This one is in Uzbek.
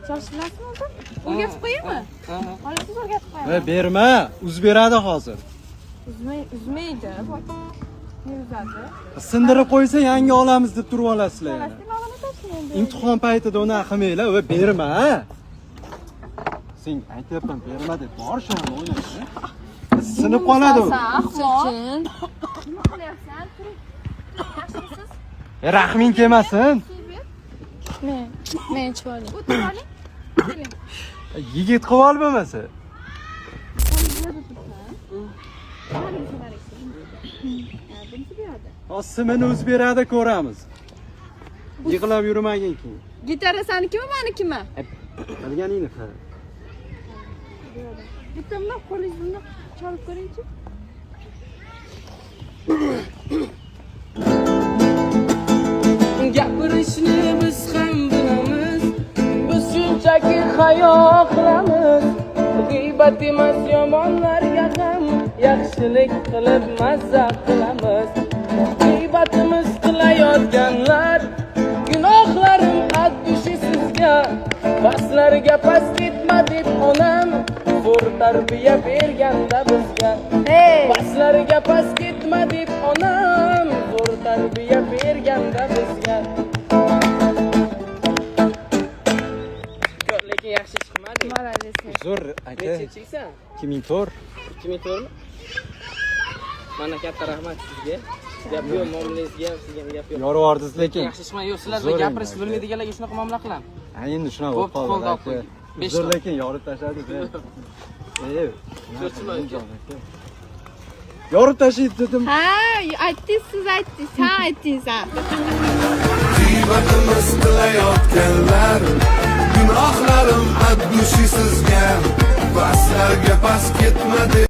Shoshlasizmi o'zi? O'rgatib qo'yaymi? Olasiz o'rgatib qo'yaman. Berma, uzib beradi hozir. Uzmaydi. Ne uzadi? Sindirib qo'ysa yangi olamiz deb turib olasizlar yana. İmtihon paytida uni qilmanglar va berma. Sen aytyapman berma deb bor shuni o'ynaysan. Sinib qoladi u. Sekin. Nima qilyapsan? Turing. Yaxshimisiz? Rahming kelmasin. Men ichib oling. O'tirib oling. Keling. Yigit qilib ol bo'lmasa. Simini o'z beradi ko'ramiz. Yig'lab yurmagin keyin. Gitara senikimi, menikimi? Bilganingni qil. Bitamni qo'lingizni chalib ko'ring-chi. Gapirishni biz ham bilamiz, biz shunchaki hayo qilamiz. G'iybat emas yomonlarga ham yaxshilik qilib mazza qilamiz. G'iybatimiz qilayotganlar gunohlarim addushi sizga, baslarga pas ketma deb onam zo'r tarbiya berganda bizga. Baslarga pas ketma deb onam zo'r tarbiya berganda bizga. Lekin yaxshi chiqmadi. Zo'r aka. Necha cheksan? 2004. 2004 mi? Mana katta rahmat sizga. Gap yo'q, muomalangizga ham sizga gap yo'q. Yoruvordingiz lekin. Yaxshi chiqmay, yo'q, sizlarda gapirish bilmaydiganlarga shunaqa muomala qilamiz. Endi shunaqa bo'lib qoldi. Zo'r lekin yorib tashladi. Yorib tashlaydi dedim. Ha, aytdingiz, siz aytdingiz. Ha, aytdingiz. G'iybatimiz qilayotganlar gunohlarim addushi sizga, baslarga pas ketma deb